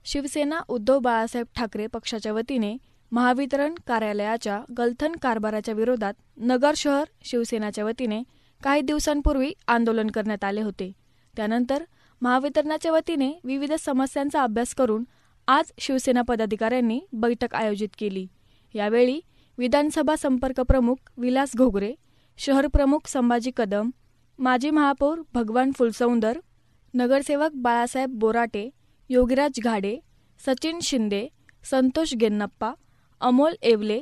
शिवसेना उद्धव बाळासाहेब ठाकरे पक्षाच्या वतीने महावितरण कार्यालयाच्या गलथन कारभाराच्या विरोधात नगर शहर शिवसेनाच्या वतीने काही दिवसांपूर्वी आंदोलन करण्यात आले होते. त्यानंतर महावितरणाच्या वतीने विविध समस्यांचा अभ्यास करून आज शिवसेना पदाधिकाऱ्यांनी बैठक आयोजित केली. यावेळी विधानसभा संपर्क प्रमुख विलास घोगरे, शहर प्रमुख संभाजी कदम, माजी महापौर भगवान फुलसौंदर, नगरसेवक बाळासाहेब बोराटे, योगीराज घाडे, सचिन शिंदे, संतोष गेन्नप्पा, अमोल येवले,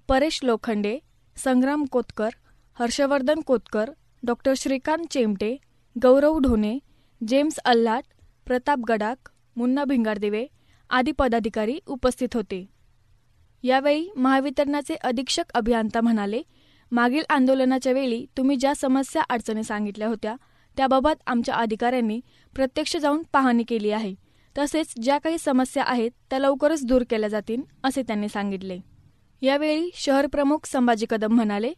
परेश लोखंडे, संग्राम कोतकर, हर्षवर्धन कोतकर, डॉक्टर श्रीकांत चेमटे, गौरव ढोणे, जेम्स अल्हाट, प्रताप गडाख, मुन्ना भिंगारदिवे आदी पदाधिकारी उपस्थित होते. यावेळी महावितरणाचे अधीक्षक अभियंता म्हणाले, मागील आंदोलनाच्या वेळी तुम्ही ज्या समस्या अडचणी सांगितल्या होत्या त्याबाबत आमच्या अधिकाऱ्यांनी प्रत्यक्ष जाऊन पाहणी केली आहे. तसेच ज्या काही समस्या आहेत त्या लवकरच दूर केल्या जातील असे त्यांनी सांगितले. यावेळी शहर प्रमुख संभाजी कदम म्हणाले,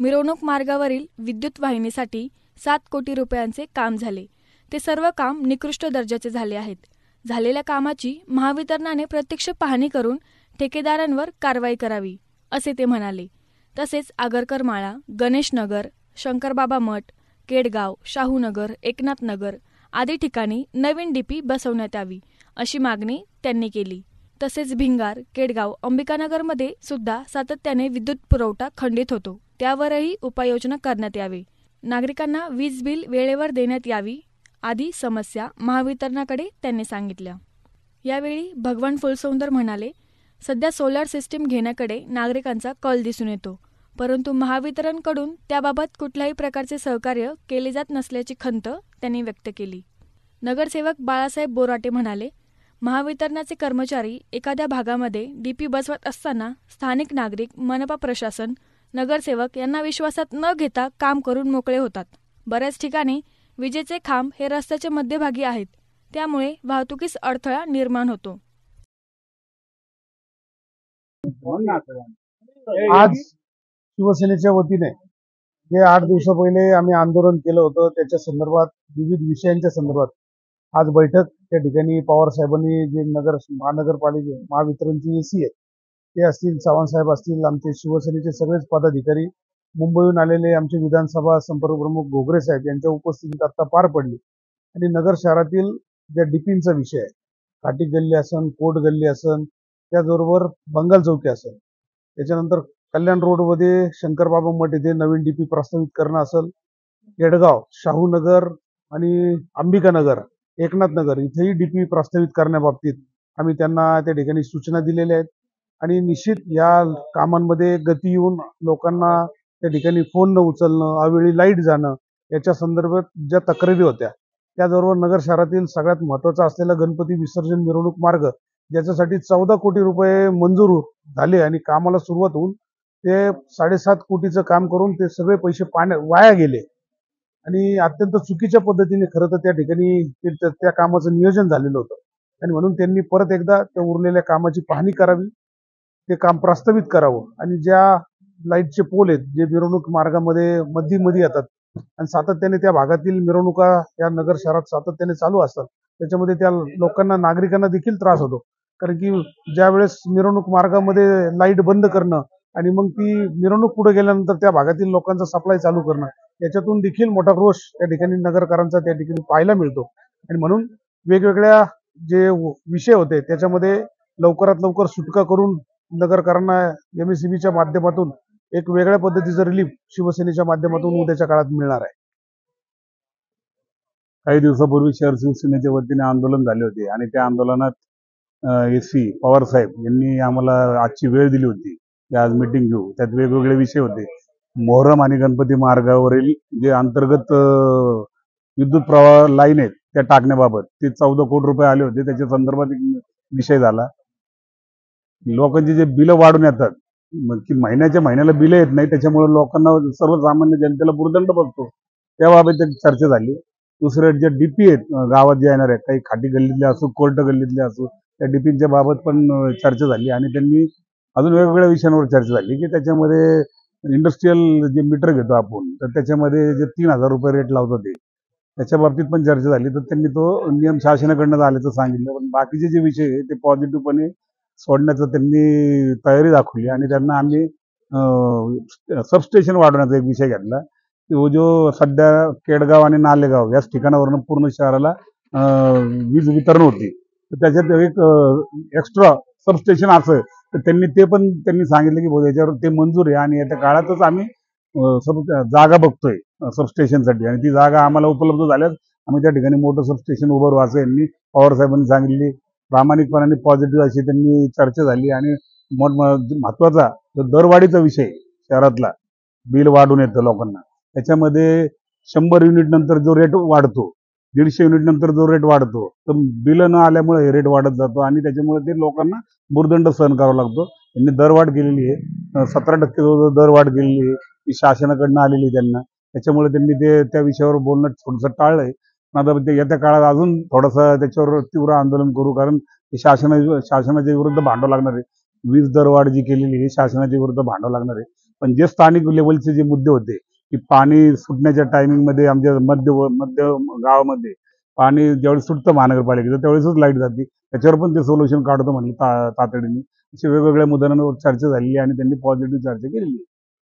मिरवणूक मार्गावरील विद्युत वाहिनीसाठी 7 कोटी रुपयांचे काम झाले. ते सर्व काम निकृष्ट दर्जाचे झाले आहेत. झालेल्या कामाची महावितरणाने प्रत्यक्ष पाहणी करून ठेकेदारांवर कारवाई करावी असे ते म्हणाले. तसेच आगरकर माळा, गणेश नगर, शंकरबाबा मठ, केडगाव, शाहूनगर, एकनाथ नगर आदी ठिकाणी नवीन डीपी बसवण्यात यावी अशी मागणी त्यांनी केली. तसेच भिंगार, केडगाव, अंबिकानगरमध्ये सुद्धा सातत्याने विद्युत पुरवठा खंडित होतो, त्यावरही उपाययोजना करण्यात यावी. नागरिकांना वीज बिल वेळेवर देण्यात यावी आदी समस्या महावितरणाकडे त्यांनी सांगितल्या. यावेळी भगवान फुलसौंदर म्हणाले, सध्या सोलार सिस्टीम घेण्याकडे नागरिकांचा कल दिसून येतो, परंतु महावितरणकडून त्याबाबत कुठल्याही प्रकारचे सहकार्य केले जात नसल्याची खंत त्यांनी व्यक्त केली. नगरसेवक बाळासाहेब बोराटे म्हणाले, महावितरणाचे कर्मचारी एखाद्या भागामध्ये डीपी बसवत असताना स्थानिक नागरिक, मनपा प्रशासन, नगरसेवक यांना विश्वासात न घेता काम करून मोकळे होतात. बऱ्याच ठिकाणी विजेचे खांब हे रस्त्याच्या मध्यभागी आहेत, त्यामुळे वाहतुकीस अडथळा निर्माण होतो. आज शिवसेनेच्या वतीने जे 8 दिवसा पहिले आम्ही आंदोलन केलं होतं त्याच्या संदर्भात विविध विषयांच्या संदर्भात आज बैठक त्या ठिकाणी पवार साहेबांनी जे महानगरपालिका महावितरणची एसी आहे ते असतील, चव्हाण साहेब असतील, आमचे शिवसेनेचे सगळेच पदाधिकारी, मुंबईहून आलेले आमचे विधानसभा संपर्क प्रमुख घोगरे साहेब यांच्या उपस्थितीत आता पार पडली. आणि नगर शहरातील ज्या डीपींचा विषय आहे, काटी गल्ली असन, कोट गल्ली असन, त्याचबरोबर बंगाल चौकी असेल, त्याच्यानंतर कल्याण रोडमध्ये शंकरबाबा मठ येथे नवीन डीपी प्रस्तावित करणं असेल, केडगाव, शाहूनगर आणि अंबिकानगर, एकनाथ नगर इथेही डीपी प्रस्तावित करण्याबाबतीत आम्ही त्यांना त्या ठिकाणी सूचना दिलेल्या आहेत. आणि निश्चित या कामांमध्ये गती येऊन लोकांना त्या ठिकाणी फोन न उचलणं, अवेळी लाईट जाणं याच्या संदर्भात ज्या तक्रारी होत्या, त्याचबरोबर नगर शहरातील सगळ्यात महत्त्वाचा असलेला गणपती विसर्जन मिरवणूक मार्ग ज्याच्यासाठी 14 कोटी रुपये मंजूर झाले आणि कामाला सुरुवात होऊन ते 7.5 कोटीचं काम करून ते सगळे पैसे वाया गेले आणि अत्यंत चुकीच्या पद्धतीने खरं तर त्या ठिकाणी त्या कामाचं नियोजन झालेलं होतं. आणि म्हणून त्यांनी परत एकदा त्या उरलेल्या कामाची पाहणी करावी, ते काम प्रस्तावित करावं. आणि ज्या लाईटचे पोल आहेत जे मिरवणूक मार्गामध्ये मध्ये येतात आणि सातत्याने त्या भागातील मिरवणुका या नगर शहरात सातत्याने चालू असतात, त्याच्यामध्ये त्या लोकांना, नागरिकांना देखील त्रास होतो. कारण की ज्या वेळेस मिरवणूक मार्गामध्ये लाईट बंद करणं आणि मग ती मिरवणूक पुढे गेल्यानंतर त्या भागातील लोकांचा सप्लाय चालू करणं, याच्यातून देखील मोठा रोष त्या ठिकाणी नगरकरांचा त्या ठिकाणी पाहायला मिळतो. आणि म्हणून वेगवेगळ्या जे विषय होते त्याच्यामध्ये लवकरात लवकर सुटका करून नगरकरांना MSEBच्या माध्यमातून एक वेगळ्या पद्धतीचं रिलीफ शिवसेनेच्या माध्यमातून उद्याच्या काळात मिळणार आहे. काही दिवसापूर्वी शहर शिवसेनेच्या वतीने आंदोलन झाले होते आणि त्या आंदोलनात एसी पवार साहेब यांनी आम्हाला आजची वेळ दिली होती की आज मीटिंग घेऊ. त्यात वेगवेगळे विषय होते. मोहरम आणि गणपती मार्गावरील जे अंतर्गत विद्युत प्रवाह लाईन आहेत त्या टाकण्याबाबत ते 14 कोटी रुपये आले होते, त्याच्या संदर्भात एक विषय झाला. लोकांची जे बिलं वाढून येतात की महिन्याला बिलं येत नाही, त्याच्यामुळे लोकांना, सर्वसामान्य जनतेला भुर्दंड बसतो, त्याबाबत एक चर्चा झाली. दुसरे जे डीपी आहेत गावात जे येणार आहेत, काही खाटी गल्लीतले असो, कोर्ट गल्लीतले असो, त्या डीपीच्या बाबत पण चर्चा झाली. आणि त्यांनी अजून वेगवेगळ्या विषयांवर चर्चा झाली की त्याच्यामध्ये इंडस्ट्रीयल जे मीटर घेतो आपण, तर त्याच्यामध्ये जे 3,000 रुपये रेट लावतो ते त्याच्या बाबतीत पण चर्चा झाली. तर त्यांनी तो नियम शासनाकडनं झाल्याचं सांगितलं. पण बाकीचे जे विषय आहे ते पॉझिटिव्हपणे सोडण्याचं त्यांनी तयारी दाखवली आणि त्यांना आम्ही सबस्टेशन वाढवण्याचा एक विषय घेतला. तो जो सध्या केडगाव आणि नालेगाव याच ठिकाणावरून पूर्ण शहराला वीज वितरण होते. तर त्याच्यात एक एक्स्ट्रा सबस्टेशन असं तर त्यांनी सांगितलं की भाऊ याच्यावर ते मंजूर आहे आणि येत्या काळातच आम्ही जागा बघतोय सबस्टेशनसाठी आणि ती जागा आम्हाला उपलब्ध झाल्यास आम्ही त्या ठिकाणी मोठं सबस्टेशन उभारू असं यांनी पवार साहेबांनी सांगितली. प्रामाणिकपणाने पॉझिटिव्ह अशी त्यांनी चर्चा झाली आणि महत्वाचा जो दरवाढीचा विषय शहरातला बिल वाढून येतं लोकांना त्याच्यामध्ये 100 युनिट नंतर जो रेट वाढतो 150 युनिट नंतर जो रेट वाढतो तर बिल न आल्यामुळे हे रेट वाढत जातो आणि त्याच्यामुळे ते लोकांना भुर्दंड सहन करावा लागतो. यांनी दरवाढ केलेली आहे 17% जवळ दरवाढ केलेली आहे ती शासनाकडनं आलेली त्यांना त्याच्यामुळे त्यांनी ते त्या विषयावर बोलणं थोडंसं टाळलंय. पण आता ते येत्या काळात अजून थोडंसं त्याच्यावर तीव्र आंदोलन करू कारण ते शासनाच्या विरुद्ध भांडावं लागणार आहे. वीज दरवाढ जी केलेली आहे शासनाच्या विरुद्ध भांडावं लागणार आहे. पण जे स्थानिक लेवलचे जे मुद्दे होते की पाणी सुटण्याच्या टायमिंगमध्ये आमच्या मध्य गावामध्ये पाणी ज्यावेळेस सुटतं महानगरपालिकेचं त्यावेळेसच लाईट जाते त्याच्यावर पण ते सोल्युशन काढतो म्हणले तातडीने. अशा वेगवेगळ्या मुद्द्यांवर चर्चा झालेली आणि त्यांनी पॉझिटिव्ह चर्चा केलेली आहे.